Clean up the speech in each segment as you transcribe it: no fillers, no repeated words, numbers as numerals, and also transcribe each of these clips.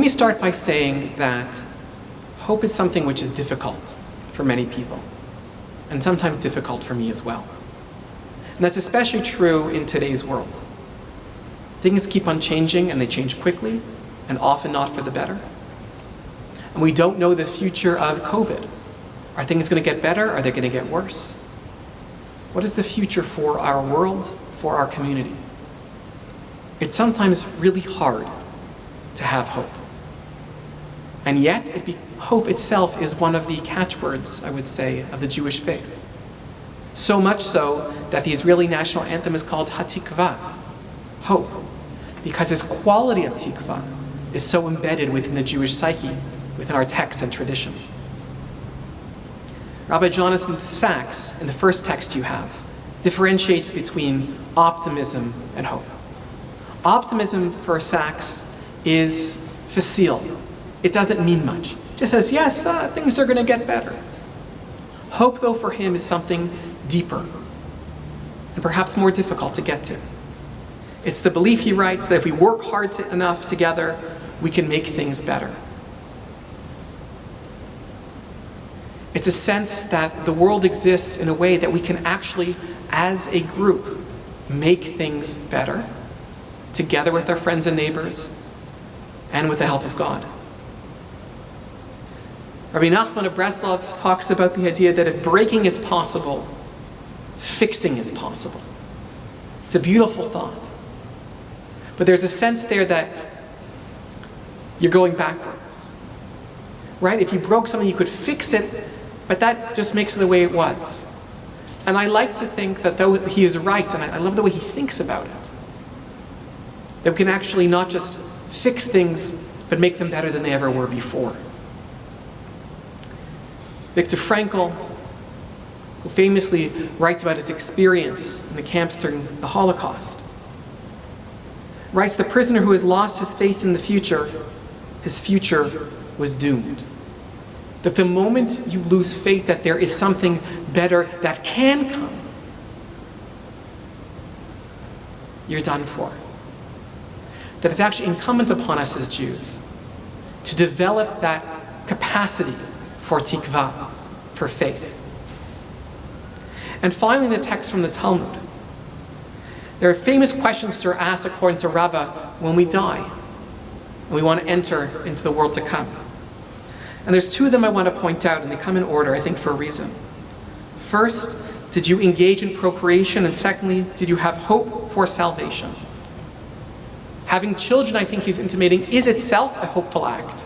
me start by saying that hope is something which is difficult for many people, and sometimes difficult for me as well. And that's especially true in today's world. Things keep on changing, and they change quickly, and often not for the better. And we don't know the future of COVID. Are things going to get better? Are they going to get worse? What is the future for our world, for our community? It's sometimes really hard to have hope. And yet, hope itself is one of the catchwords, I would say, of the Jewish faith. So much so that the Israeli national anthem is called Taqva, hope, because this quality of Tikva is so embedded within the Jewish psyche, within our text and tradition. Rabbi Jonathan Sachs, in the first text you have, differentiates between optimism and hope. Optimism for Sachs is facile. It doesn't mean much. It just says, yes, things are going to get better. Hope, though, for him is something deeper and perhaps more difficult to get to. It's the belief, he writes, that if we work hard enough together, we can make things better. It's a sense that the world exists in a way that we can actually, as a group, make things better, together with our friends and neighbors, and with the help of God. Rabbi Nachman of Breslov talks about the idea that if breaking is possible, fixing is possible. It's a beautiful thought. But there's a sense there that you're going backwards. Right? If you broke something, you could fix it, but that just makes it the way it was. And I like to think that though he is right, and I love the way he thinks about it, that we can actually not just fix things, but make them better than they ever were before. Viktor Frankl, who famously writes about his experience in the camps during the Holocaust, writes, the prisoner who has lost his faith in the future, his future was doomed. That the moment you lose faith that there is something better that can come, you're done for. That it's actually incumbent upon us as Jews to develop that capacity for tikva, for faith. And finally, the text from the Talmud. There are famous questions which are asked according to Rabbi when we die and we want to enter into the world to come. And there's two of them I want to point out, and they come in order, I think, for a reason. First, did you engage in procreation? And secondly, did you have hope for salvation? Having children, I think he's intimating, is itself a hopeful act.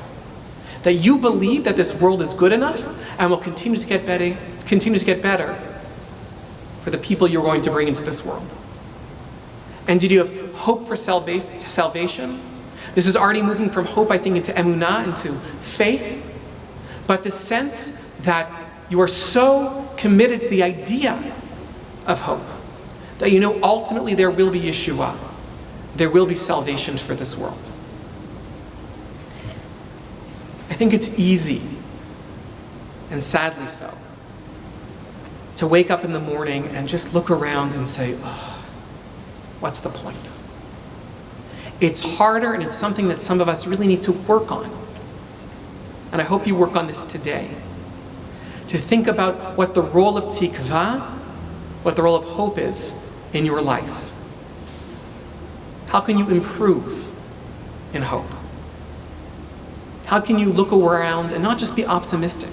That you believe that this world is good enough and will continue to get better for the people you're going to bring into this world. And did you have hope for salvation? This is already moving from hope, I think, into emunah, into faith. But the sense that you are so committed to the idea of hope that you know ultimately there will be Yeshua. There will be salvation for this world. I think it's easy, and sadly so, to wake up in the morning and just look around and say, oh, what's the point? It's harder, and it's something that some of us really need to work on. And I hope you work on this today. To think about what the role of tikva, what the role of hope is in your life. How can you improve in hope? How can you look around and not just be optimistic,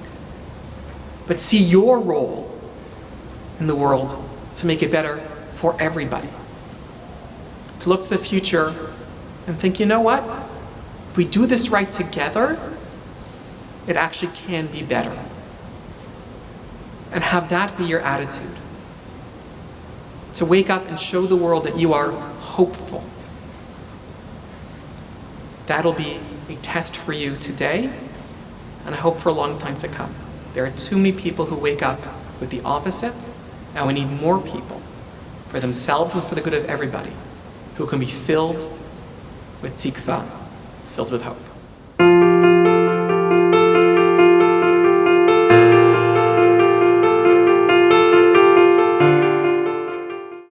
but see your role in the world to make it better for everybody? To look to the future and think, you know what? If we do this right together, it actually can be better. And have that be your attitude. To wake up and show the world that you are hopeful. That'll be a test for you today, and I hope for a long time to come. There are too many people who wake up with the opposite, and we need more people, for themselves and for the good of everybody, who can be filled with tikva, filled with hope.